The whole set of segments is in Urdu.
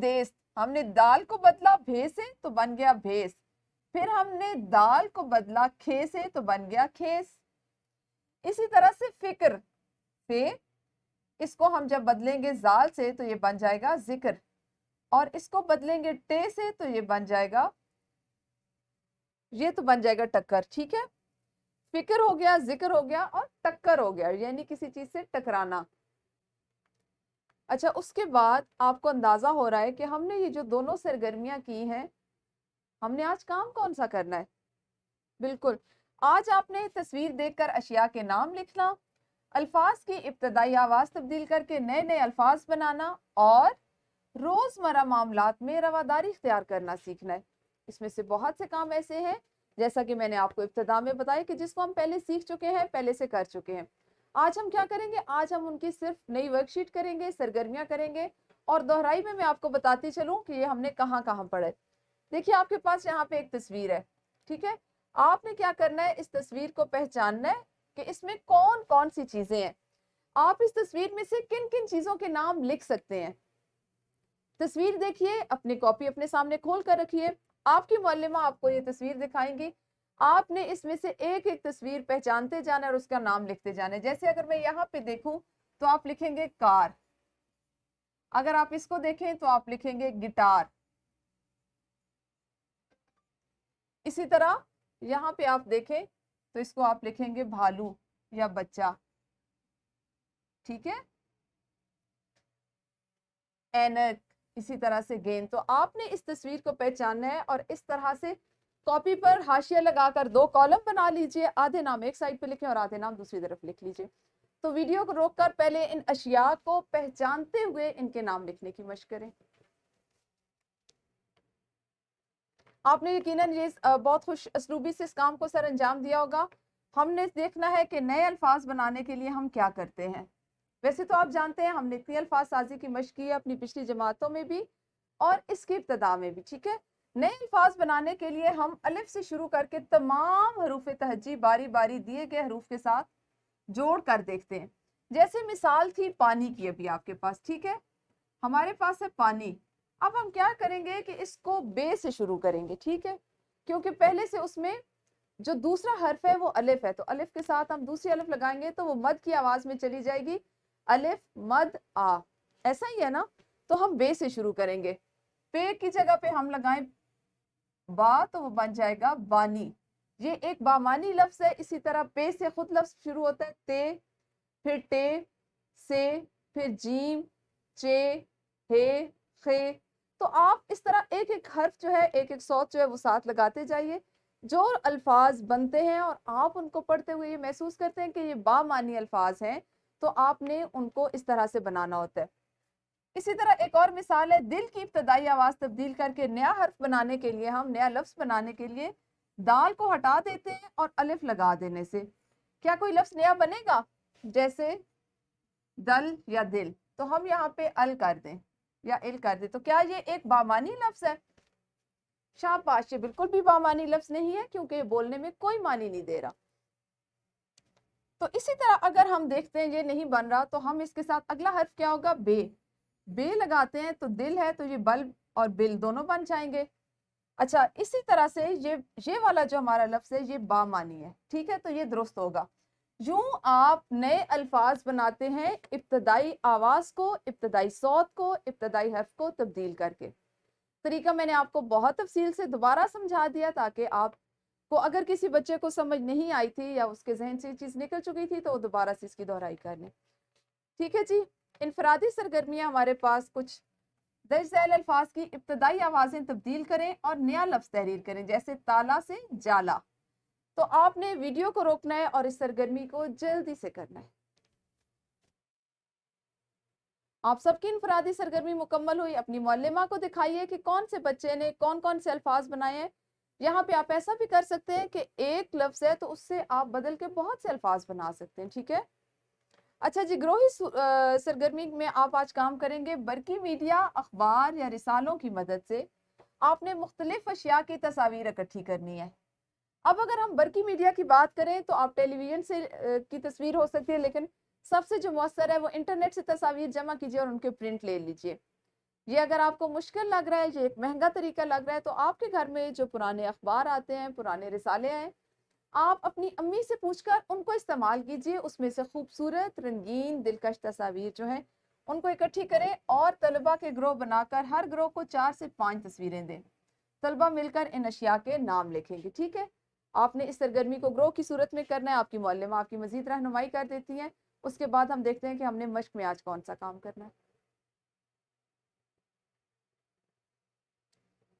دیس، ہم نے دال کو بدلا بھے سے تو بن گیا بھیس، پھر ہم نے دال کو بدلا کھے سے تو بن گیا کھیس۔ اسی طرح سے فکر، فے، اس کو ہم جب بدلیں گے زال سے تو یہ بن جائے گا ذکر، اور اس کو بدلیں گے ٹے سے تو یہ بن جائے گا، یہ تو بن جائے گا ٹکر، ٹھیک ہے۔ فکر ہو گیا، ذکر ہو گیا، اور ٹکر ہو گیا، یعنی کسی چیز سے ٹکرانا۔ اچھا، اس کے بعد آپ کو اندازہ ہو رہا ہے کہ ہم نے یہ جو دونوں سرگرمیاں کی ہیں، ہم نے آج کام کون سا کرنا ہے؟ بالکل، آج آپ نے تصویر دیکھ کر اشیاء کے نام لکھنا، الفاظ کی ابتدائی آواز تبدیل کر کے نئے نئے الفاظ بنانا، اور روزمرہ معاملات میں رواداری اختیار کرنا سیکھنا ہے۔ اس میں سے بہت سے کام ایسے ہیں جیسا کہ میں نے آپ کو ابتدا میں بتایا کہ جس کو ہم پہلے سیکھ چکے ہیں، پہلے سے کر چکے ہیں۔ آج ہم کیا کریں گے؟ آج ہم ان کی صرف نئی ورک شیٹ کریں گے، سرگرمیاں کریں گے، اور دہرائی میں آپ کو بتاتی چلوں کہ یہ ہم نے کہاں کہاں پڑھا ہے۔ دیکھیے آپ کے پاس یہاں پہ ایک تصویر ہے، ٹھیک ہے؟ آپ نے کیا کرنا ہے؟ اس تصویر کو پہچاننا ہے کہ اس میں کون کون سی چیزیں ہیں۔ آپ اس تصویر میں سے کن کن چیزوں کے نام لکھ سکتے ہیں؟ تصویر دیکھیے، اپنی کاپی اپنے سامنے کھول کر رکھیے، آپ کی معلمہ آپ کو یہ تصویر دکھائیں گی، آپ نے اس میں سے ایک ایک تصویر پہچانتے جانا اور اس کا نام لکھتے جانا ہے۔ جیسے اگر میں یہاں پہ دیکھوں تو آپ لکھیں گے کار، اگر آپ اس کو دیکھیں تو آپ لکھیں گے گٹار، اسی طرح یہاں پہ آپ دیکھیں تو اس کو آپ لکھیں گے بھالو یا بچہ، ٹھیک ہے؟ اینک، اسی طرح سے گیند۔ تو آپ نے اس تصویر کو پہچاننا ہے اور اس طرح سے کاپی پر حاشیہ لگا کر 2 کالم بنا لیجئے، آدھے نام ایک سائڈ پہ لکھیں اور آدھے نام دوسری طرف لکھ لیجئے۔ تو ویڈیو کو روک کر پہلے ان اشیاء کو پہچانتے ہوئے ان کے نام لکھنے کی مشق کریں۔ آپ نے یقیناً یہ بہت خوش اسلوبی سے اس کام کو سر انجام دیا ہوگا۔ ہم نے دیکھنا ہے کہ نئے الفاظ بنانے کے لیے ہم کیا کرتے ہیں۔ ویسے تو آپ جانتے ہیں ہم نے اتنی الفاظ سازی کی مشق کی ہے اپنی پچھلی جماعتوں میں بھی اور اس کی ابتدا میں بھی، ٹھیک ہے؟ نئے الفاظ بنانے کے لیے ہم الف سے شروع کر کے تمام حروف تہجی باری باری دیے گئے حروف کے ساتھ جوڑ کر دیکھتے ہیں۔ جیسے مثال تھی پانی کی ابھی آپ کے پاس، ٹھیک ہے؟ ہمارے پاس ہے پانی، اب ہم کیا کریں گے کہ اس کو بے سے شروع کریں گے، ٹھیک ہے؟ کیونکہ پہلے سے اس میں جو دوسرا حرف ہے وہ الف ہے، تو الف کے ساتھ ہم دوسری الف لگائیں گے تو وہ مد کی آواز میں چلی جائے گی، الف مد آ، ایسا ہی ہے نا؟ تو ہم بے سے شروع کریں گے، پے کی جگہ پہ ہم لگائیں با تو وہ بن جائے گا بانی، یہ ایک بامانی لفظ ہے۔ اسی طرح پے سے خود لفظ شروع ہوتا ہے، تے، پھر ٹے، سے، پھر جیم، چے، ہے، خے۔ تو آپ اس طرح ایک ایک حرف جو ہے، ایک ایک صوت جو ہے وہ ساتھ لگاتے جائیے، جو الفاظ بنتے ہیں اور آپ ان کو پڑھتے ہوئے یہ محسوس کرتے ہیں کہ یہ بامانی الفاظ ہیں، تو آپ نے ان کو اس طرح سے بنانا ہوتا ہے۔ اسی طرح ایک اور مثال ہے، دل کی ابتدائی آواز تبدیل کر کے نیا حرف بنانے کے لیے، ہم نیا لفظ بنانے کے لیے دال کو ہٹا دیتے ہیں اور الف لگا دینے سے کیا کوئی لفظ نیا بنے گا؟ جیسے دل یا دل، تو ہم یہاں پہ ال کر دیں یا ال کر دیں، تو کیا یہ ایک بامانی لفظ ہے؟ شاباش، یہ بالکل بھی بامانی لفظ نہیں ہے کیونکہ یہ بولنے میں کوئی معنی نہیں دے رہا۔ تو اسی طرح اگر ہم دیکھتے ہیں یہ نہیں بن رہا تو ہم اس کے ساتھ اگلا حرف کیا ہوگا؟ بے، بے لگاتے ہیں تو دل ہے تو یہ بلب اور بل دونوں بن جائیں گے۔ اچھا، اسی طرح سے یہ والا جو ہمارا لفظ ہے یہ بامانی ہے، ٹھیک ہے؟ تو یہ درست ہوگا۔ یوں آپ نئے الفاظ بناتے ہیں ابتدائی آواز کو، ابتدائی صوت کو، ابتدائی حرف کو تبدیل کر کے۔ طریقہ میں نے آپ کو بہت تفصیل سے دوبارہ سمجھا دیا تاکہ آپ کو اگر کسی بچے کو سمجھ نہیں آئی تھی یا اس کے ذہن سے یہ چیز نکل چکی تھی تو وہ دوبارہ سے اس کی دہرائی کر لیں، ٹھیک ہے جی؟ انفرادی سرگرمیاں ہمارے پاس کچھ درج ذیل الفاظ کی ابتدائی آوازیں تبدیل کریں اور نیا لفظ تحریر کریں، جیسے تالا سے جالا۔ تو آپ نے ویڈیو کو روکنا ہے اور اس سرگرمی کو جلدی سے کرنا ہے۔ آپ سب کی انفرادی سرگرمی مکمل ہوئی، اپنی معلمہ کو دکھائیے کہ کون سے بچے نے کون کون سے الفاظ بنائے ہیں۔ یہاں پہ آپ ایسا بھی کر سکتے ہیں کہ ایک لفظ ہے تو اس سے آپ بدل کے بہت سے الفاظ بنا سکتے ہیں، ٹھیک ہے؟ اچھا جی، گروہی سرگرمی میں آپ آج کام کریں گے برقی میڈیا، اخبار یا رسالوں کی مدد سے آپ نے مختلف اشیاء کی تصاویر اکٹھی کرنی ہے۔ اب اگر ہم برقی میڈیا کی بات کریں تو آپ ٹیلی ویژن سے کی تصویر ہو سکتی ہے، لیکن سب سے جو مؤثر ہے وہ انٹرنیٹ سے تصاویر جمع کیجیے اور ان کے پرنٹ لے لیجیے۔ یہ اگر آپ کو مشکل لگ رہا ہے، یہ ایک مہنگا طریقہ لگ رہا ہے، تو آپ کے گھر میں جو پرانے اخبار آتے ہیں، پرانے رسالے ہیں، آپ اپنی امی سے پوچھ کر ان کو استعمال کیجئے. اس میں سے خوبصورت، رنگین، دلکش تصاویر جو ہیں ان کو اکٹھی کریں اور طلبہ کے گروہ بنا کر ہر گروہ کو 4 سے 5 تصویریں دیں. طلبہ مل کر ان اشیاء کے نام لکھیں گے. ٹھیک ہے، آپ نے اس سرگرمی کو گروہ کی صورت میں کرنا ہے. آپ کی معلمہ آپ کی مزید رہنمائی کر دیتی ہیں. اس کے بعد ہم دیکھتے ہیں کہ ہم نے مشق میں آج کون سا کام کرنا ہے.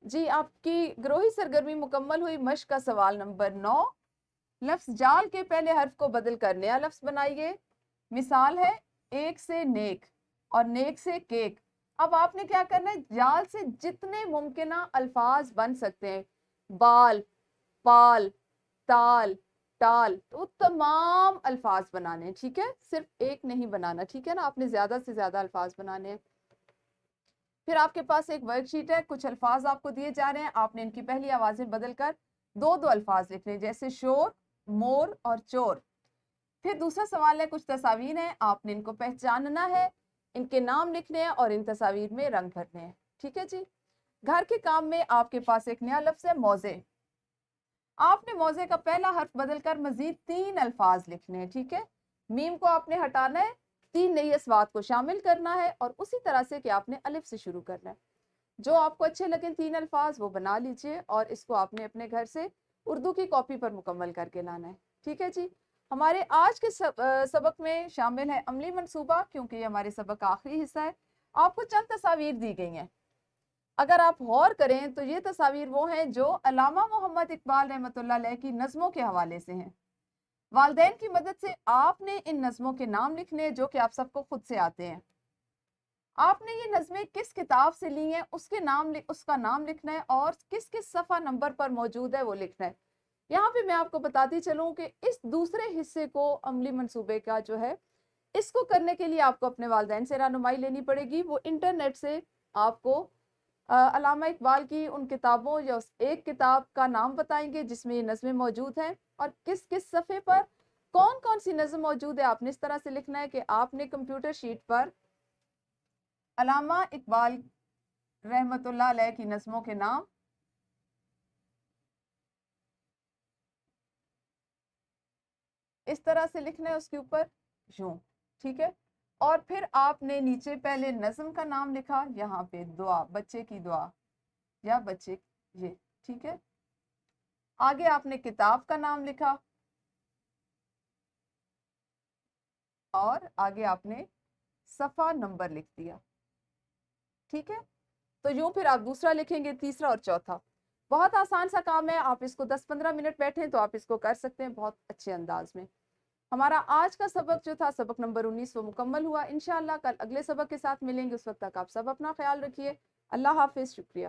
جی، آپ کی گروہی سرگرمی مکمل ہوئی. مشق کا سوال نمبر 9، لفظ جال کے پہلے حرف کو بدل کر نیا لفظ بنائیے. مثال ہے ایک سے نیک اور نیک سے کیک. اب آپ نے کیا کرنا ہے، جال سے جتنے ممکنہ الفاظ بن سکتے ہیں، بال، پال، تال، ٹال، تو تمام الفاظ بنانے ہیں. ٹھیک ہے، صرف ایک نہیں بنانا. ٹھیک ہے نا، آپ نے زیادہ سے زیادہ الفاظ بنانے ہیں. پھر آپ کے پاس ایک ورک شیٹ ہے، کچھ الفاظ آپ کو دیے جا رہے ہیں. آپ نے ان کی پہلی آوازیں بدل کر دو الفاظ لکھنے، جیسے شور، مور اور چور. پھر دوسرا سوال ہے، کچھ تصاویر ہیں، آپ نے ان کو پہچاننا ہے، ان کے نام لکھنے ہیں اور ان تصاویر میں رنگ بھرنے ہیں. ٹھیک ہے جی. گھر کے کام میں آپ کے پاس ایک نیا لفظ ہے، موزے. آپ نے موزے کا پہلا حرف بدل کر مزید 3 الفاظ لکھنے ہیں. ٹھیک ہے، میم کو آپ نے ہٹانا ہے، 3 نئی اسوات کو شامل کرنا ہے، اور اسی طرح سے کہ آپ نے الف سے شروع کرنا ہے. جو آپ کو اچھے لگیں 3 الفاظ وہ بنا لیجئے، اور اس کو آپ نے اپنے گھر سے اردو کی کاپی پر مکمل کر کے لانا ہے. ٹھیک ہے جی. ہمارے آج کے سبق میں شامل ہے عملی منصوبہ، کیونکہ یہ ہمارے سبق کا آخری حصہ ہے. آپ کو چند تصاویر دی گئی ہیں. اگر آپ غور کریں تو یہ تصاویر وہ ہیں جو علامہ محمد اقبال رحمۃ اللہ علیہ کی نظموں کے حوالے سے ہیں. والدین کی مدد سے آپ نے ان نظموں کے نام لکھنے، جو کہ آپ سب کو خود سے آتے ہیں. آپ نے یہ نظمیں کس کتاب سے لی ہیں اس کا نام لکھنا ہے، اور کس کس صفحہ نمبر پر موجود ہے وہ لکھنا ہے. یہاں پہ میں آپ کو بتاتی چلوں کہ اس دوسرے حصے کو، عملی منصوبے کا جو ہے، اس کو کرنے کے لیے آپ کو اپنے والدین سے رہنمائی لینی پڑے گی. وہ انٹرنیٹ سے آپ کو علامہ اقبال کی ان کتابوں یا اس ایک کتاب کا نام بتائیں گے جس میں یہ نظمیں موجود ہیں، اور کس کس صفحے پر کون کون سی نظم موجود ہے. آپ نے اس طرح سے لکھنا ہے کہ آپ نے کمپیوٹر شیٹ پر علامہ اقبال رحمت اللہ علیہ کی نظموں کے نام اس طرح سے لکھنا ہے، اس کے اوپر یوں. ٹھیک ہے، اور پھر آپ نے نیچے پہلے نظم کا نام لکھا، یہاں پہ دعا، بچے کی دعا یا بچے یہ. ٹھیک ہے، آگے آپ نے کتاب کا نام لکھا، اور آگے آپ نے صفحہ نمبر لکھ دیا. ٹھیک ہے، تو یوں پھر آپ دوسرا لکھیں گے، تیسرا اور چوتھا. بہت آسان سا کام ہے. آپ اس کو 10-15 منٹ بیٹھیں تو آپ اس کو کر سکتے ہیں بہت اچھے انداز میں. ہمارا آج کا سبق جو تھا، سبق نمبر 19، وہ مکمل ہوا. انشاءاللہ کل اگلے سبق کے ساتھ ملیں گے. اس وقت تک آپ سب اپنا خیال رکھیے. اللہ حافظ. شکریہ.